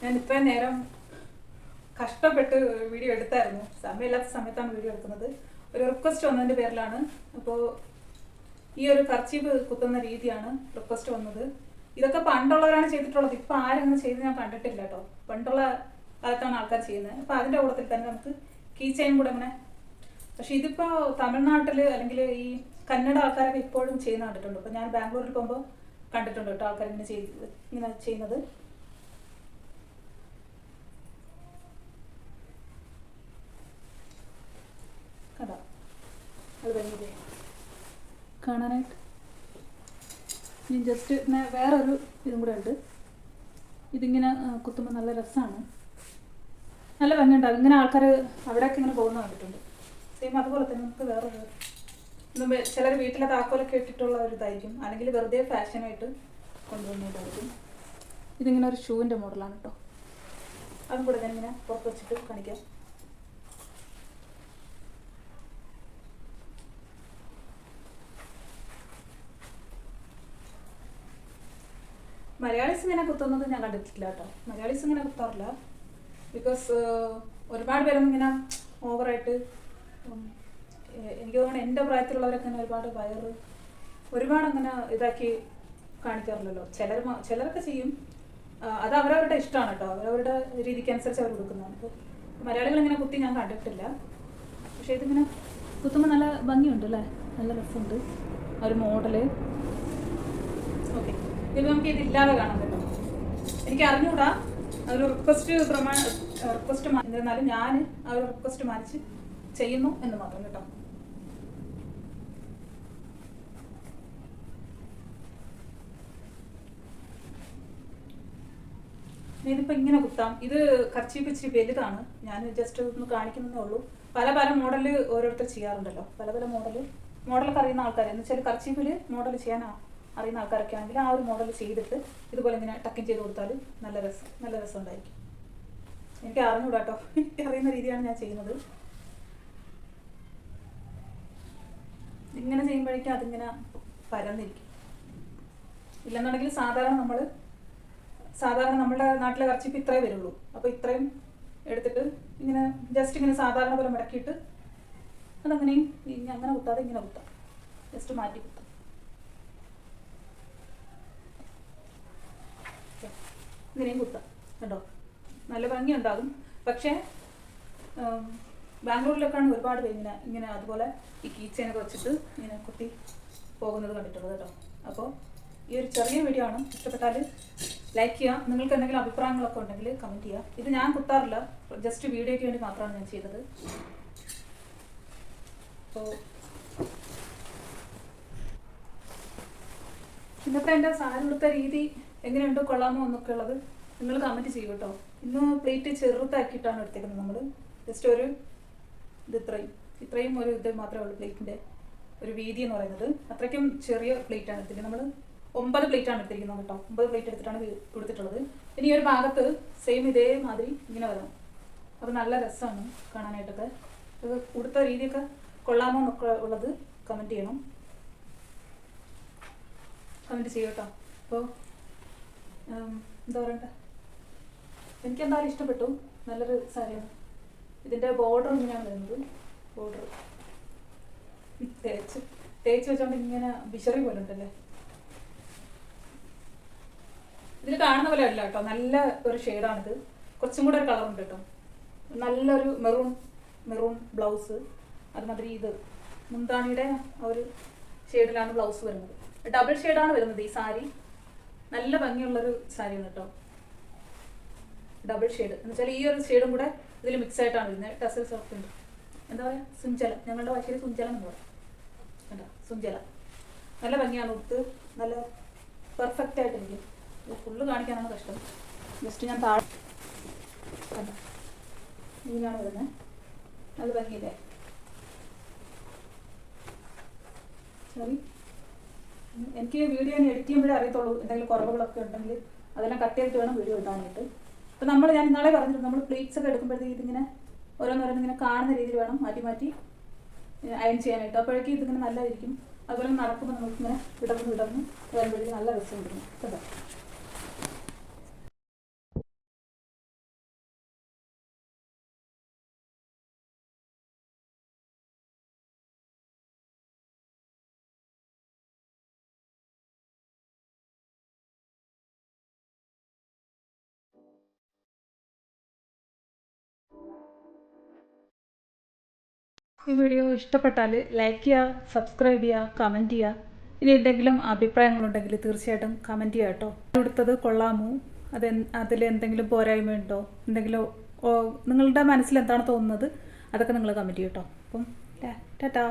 ഞാൻ ഇത്രയും നേരം കഷ്ടപ്പെട്ട് വീഡിയോ എടുത്തായിരുന്നു. സമയമില്ലാത്ത സമയത്താണ് വീഡിയോ എടുക്കുന്നത്. ഒരു റിക്വസ്റ്റ് വന്നതിൻ്റെ പേരിലാണ്. അപ്പോൾ ഈ ഒരു കർച്ചീഫ് കുത്തുന്ന രീതിയാണ് റിക്വസ്റ്റ് വന്നത്. ഇതൊക്കെ പണ്ടുള്ളവരാണ് ചെയ്തിട്ടുള്ളത്. ഇപ്പം ആരങ്ങനെ ചെയ്ത് ഞാൻ കണ്ടിട്ടില്ല കേട്ടോ. പണ്ടുള്ള കാലത്താണ് ആൾക്കാർ ചെയ്യുന്നത്. അപ്പോൾ അതിൻ്റെ കൂട്ടത്തിൽ തന്നെ നമുക്ക് കീ ചെയിൻ കൂടെ അങ്ങനെ. പക്ഷെ ഇതിപ്പോൾ തമിഴ്നാട്ടിൽ അല്ലെങ്കിൽ ഈ കന്നഡ ആൾക്കാരൊക്കെ ഇപ്പോഴും ചെയ്യുന്ന കണ്ടിട്ടുണ്ട്. അപ്പോൾ ഞാൻ ബാംഗ്ലൂരിൽ പോകുമ്പോൾ കണ്ടിട്ടുണ്ട് കേട്ടോ ആൾക്കാർ ഇങ്ങനെ ചെയ്യുന്നത്. കണ്ടോ അത് ഭയങ്കര കാണാനായിട്ട്. ഇനി ജസ്റ്റ് പിന്നെ വേറൊരു ഇതും കൂടെ ഉണ്ട്. ഇതിങ്ങനെ കുത്തുമ്പോൾ നല്ല രസമാണ്, നല്ല ഭംഗിയുണ്ടാകും. ഇങ്ങനെ ആൾക്കാർ അവിടെയൊക്കെ ഇങ്ങനെ പോകുന്ന കണ്ടിട്ടുണ്ട്. സെയിം അതുപോലെ തന്നെ നമുക്ക് വേറൊരു ചിലർ വീട്ടിലെ താക്കോലൊക്കെ ഇട്ടിട്ടുള്ള ഒരു ഇതായിരിക്കും, അല്ലെങ്കിൽ വെറുതെ ഫാഷനായിട്ട് കൊണ്ടുവന്നതായിരിക്കും. ഇതിങ്ങനെ ഒരു ഷൂവിൻ്റെ മോഡലാണ് കേട്ടോ. അതും കൂടെ ഞാനിങ്ങനെ പുറത്ത് വെച്ചിട്ട് കാണിക്കാം. മലയാളീസ് ഇങ്ങനെ കുത്തുന്നത് ഞാൻ കണ്ടിട്ടില്ല കേട്ടോ. മലയാളീസ് ഇങ്ങനെ കുത്താറില്ല. ബിക്കോസ് ഒരുപാട് പേരൊന്നും ഇങ്ങനെ ഓവറായിട്ട്, എനിക്ക് തോന്നുന്നു എൻ്റെ പ്രായത്തിലുള്ളവരൊക്കെ തന്നെ ഒരുപാട് വയറ് ഒരുപാട് അങ്ങനെ ഇതാക്കി കാണിക്കാറില്ലല്ലോ. ചിലരൊക്കെ ചെയ്യും. അത് അവരവരുടെ ഇഷ്ടമാണ് കേട്ടോ. അവരവരുടെ രീതിക്ക് അനുസരിച്ച് അവർ കൊടുക്കുന്നതാണ്. അപ്പോൾ മലയാളികൾ ഇങ്ങനെ കുത്തി ഞാൻ കണ്ടിട്ടില്ല. പക്ഷേ ഇതിങ്ങനെ കുത്തുമ്പോൾ നല്ല ഭംഗിയുണ്ട് അല്ലേ, നല്ല രസമുണ്ട് ആ ഒരു മോഡല്. ഓക്കെ, ഇത് നമുക്ക് ഇതില്ലാതെ കാണാൻ പറ്റും. എനിക്ക് അറിഞ്ഞുകൂടാ, ഒരു റിക്വസ്റ്റ് എന്നിരുന്നാലും ഞാൻ ആ ഒരു റിക്വസ്റ്റ് മാനിച്ച് ചെയ്യുന്നു എന്ന് മാത്രം കേട്ടോ. ഇതിപ്പോൾ ഇങ്ങനെ കുത്താം. ഇത് കർച്ചീഫ് ഇച്ചിരി വലുതാണ്. ഞാൻ ജസ്റ്റ് ഒന്ന് കാണിക്കുന്നതേ ഉള്ളൂ. പല മോഡല് ഓരോരുത്തർ ചെയ്യാറുണ്ടല്ലോ. പല മോഡലൊക്കെ അറിയുന്ന ആൾക്കാർ, എന്ന് വെച്ചാൽ കർച്ചീഫിൽ മോഡൽ ചെയ്യാൻ അറിയുന്ന ആൾക്കാരൊക്കെ ആണെങ്കിൽ ആ ഒരു മോഡൽ ചെയ്തിട്ട് ഇതുപോലെ ഇങ്ങനെ ടക്കിങ് ചെയ്ത് കൊടുത്താൽ നല്ല രസം ഉണ്ടായിരിക്കും. എനിക്ക് അറിഞ്ഞൂടാ കേട്ടോ, എനിക്ക് അറിയുന്ന രീതിയാണ് ഞാൻ ചെയ്യുന്നത്. ഇങ്ങനെ ചെയ്യുമ്പോഴേക്കും അതിങ്ങനെ പരന്നിരിക്കും. ഇല്ലെന്നുണ്ടെങ്കിൽ സാധാരണ നമ്മുടെ നാട്ടിലെ കർച്ചീഫ് ഇത്രേ വരുള്ളൂ. അപ്പോൾ ഇത്രയും എടുത്തിട്ട് ഇങ്ങനെ ജസ്റ്റ് ഇങ്ങനെ സാധാരണ പോലെ മടക്കിയിട്ട് അതങ്ങനെയും അങ്ങനെ കുത്താതെ ഇങ്ങനെ കുത്താം, ജസ്റ്റ് മാറ്റി കുത്താം. ഇങ്ങനെയും കുത്താം കേട്ടോ, നല്ല ഭംഗി ഉണ്ടാകും. പക്ഷേ ബാംഗ്ലൂരിലൊക്കെയാണ് ഒരുപാട് പേര് ഇങ്ങനെ അതുപോലെ ഈ കീ ചെയിനൊക്കെ വെച്ചിട്ട് ഇങ്ങനെ കുത്തി പോകുന്നത് കണ്ടിട്ടുള്ളത് കേട്ടോ. അപ്പോൾ ഈ ഒരു ചെറിയ വീഡിയോ ആണ്. ഇഷ്ടപ്പെട്ടാൽ ലൈക്ക് ചെയ്യുക. നിങ്ങൾക്ക് എന്തെങ്കിലും അഭിപ്രായങ്ങളൊക്കെ ഉണ്ടെങ്കിൽ കമൻറ്റ് ചെയ്യുക. ഇത് ഞാൻ കുത്താറില്ല, ജസ്റ്റ് വീഡിയോയ്ക്ക് വേണ്ടി മാത്രമാണ് ഞാൻ ചെയ്തത്. അപ്പോൾ ഇന്നത്തെ എൻ്റെ സാരി ഉടുത്ത രീതി എങ്ങനെയുണ്ട്, കൊള്ളാമോ എന്നൊക്കെ ഉള്ളത് നിങ്ങൾ കമൻറ്റ് ചെയ്യും കേട്ടോ. ഇന്ന് പ്ലേറ്റ് ചെറുതാക്കിയിട്ടാണ് എടുത്തേക്കുന്നത് നമ്മൾ. ജസ്റ്റ് ഒരു ഇത്രയും ഒരു ഇത് മാത്രമേ ഉള്ളൂ പ്ലേറ്റിൻ്റെ ഒരു വീതി എന്ന് പറയുന്നത്. അത്രയ്ക്കും ചെറിയ പ്ലേറ്റാണ് എടുത്തിരിക്കുന്നത്. നമ്മൾ 9 പ്ലേറ്റാണ് എടുത്തിരിക്കുന്നത് കേട്ടോ. 9 പ്ലേറ്റ് എടുത്തിട്ടാണ് കൊടുത്തിട്ടുള്ളത്. ഇനി ഈ ഒരു ഭാഗത്ത് സെയിം ഇതേമാതിരി ഇങ്ങനെ വരണം. അപ്പോൾ നല്ല രസമാണ് കാണാനായിട്ടൊക്കെ. ഇത് കൊടുത്ത രീതിയൊക്കെ കൊള്ളാമോ എന്നൊക്കെ ഉള്ളത് കമൻറ്റ് ചെയ്യണം, കമൻറ്റ് ചെയ്യും കേട്ടോ. അപ്പോൾ എന്താ പറയണ്ടേ, എനിക്കെന്തായാലും ഇഷ്ടപ്പെട്ടു. നല്ലൊരു സാരിയാണ്. ഇതിൻ്റെ ബോർഡർ ഇങ്ങനെയാണ് വരുന്നത്. ബോർഡർ തേച്ച് വെച്ചോണ്ട് ഇങ്ങനെ ബിഷറി പോലെ ഉണ്ടല്ലേ. ഇതിൽ കാണുന്ന പോലെ അല്ല കേട്ടോ, നല്ല ഒരു ഷെയ്ഡാണിത്. കുറച്ചും കൂടെ ഒരു കളറുണ്ട് കേട്ടോ. നല്ലൊരു മെറൂൺ ബ്ലൗസ്. അതുമാതിരി ഇത് മുന്താണിയുടെ ആ ഒരു ഷെയ്ഡിലാണ് ബ്ലൗസ് വരുന്നത്. ഡബിൾ ഷെയ്ഡാണ് വരുന്നത് ഈ സാരി. നല്ല ഭംഗിയുള്ളൊരു സാരിയാണ് കേട്ടോ. ഡബിൾ ഷെയ്ഡ് എന്ന് വെച്ചാൽ ഈ ഒരു ഷെയ്ഡും കൂടെ ഇതിൽ മിക്സ് ആയിട്ടാണ് വരുന്നത്. ടസൽസ് ഒക്കെ ഉണ്ട്. എന്താ പറയുക, സുഞ്ചല, ഞങ്ങളുടെ ഭാഷയിൽ സുഞ്ചലം എന്ന് പറയും കേട്ടോ. സുഞ്ചല നല്ല ഭംഗിയാണ്. ഉടുത്ത് നല്ല പെർഫെക്റ്റ് ആയിട്ടിരിക്കും. ഫുള്ള് കാണിക്കാനാണ് കഷ്ടം. ജസ്റ്റ് ഞാൻ താഴെ കണ്ടോ ഇങ്ങനെയാണ് വരുന്നത്. നല്ല ഭംഗിയില്ലേ. സോറി, എനിക്ക് വീഡിയോ എഡിറ്റ് ചെയ്യുമ്പോഴേ അറിയത്തുള്ളൂ എന്തെങ്കിലും കുറവുകളൊക്കെ ഉണ്ടെങ്കിൽ അതെല്ലാം കട്ട് ചെയ്തിട്ട് വേണം വീഡിയോ ഇടാനായിട്ട്. അപ്പോൾ ഞാൻ ഇന്നാളെ പറഞ്ഞിട്ടുണ്ട്, നമ്മൾ പ്ലേറ്റ്സ് ഒക്കെ എടുക്കുമ്പോഴത്തേക്ക് ഇതിങ്ങനെ ഓരോന്നിങ്ങനെ കാണുന്ന രീതിയിൽ വേണം മാറ്റി അയൺ ചെയ്യാനായിട്ട്. അപ്പോഴേക്കും ഇതിങ്ങനെ നല്ലതായിരിക്കും. അതുപോലെ നടക്കുമ്പോൾ നമുക്കിങ്ങനെ വിടർന്ന് വരുമ്പോഴേക്കും നല്ല രസം കിട്ടുന്നു കേട്ടോ. ഈ വീഡിയോ ഇഷ്ടപ്പെട്ടാൽ ലൈക്ക് ചെയ്യുക, സബ്സ്ക്രൈബ് ചെയ്യുക, കമൻറ്റ് ചെയ്യുക. ഇനി എന്തെങ്കിലും അഭിപ്രായങ്ങളുണ്ടെങ്കിൽ തീർച്ചയായിട്ടും കമൻറ്റ് ചെയ്യുക കേട്ടോ. എടുത്തത് കൊള്ളാമോ, അതിലെന്തെങ്കിലും പോരായ്മ ഉണ്ടോ, എന്തെങ്കിലും നിങ്ങളുടെ മനസ്സിൽ എന്താണ് തോന്നുന്നത്, അതൊക്കെ നിങ്ങൾ കമൻറ്റ് ചെയ്യും കേട്ടോ. അപ്പം ടാറ്റാ.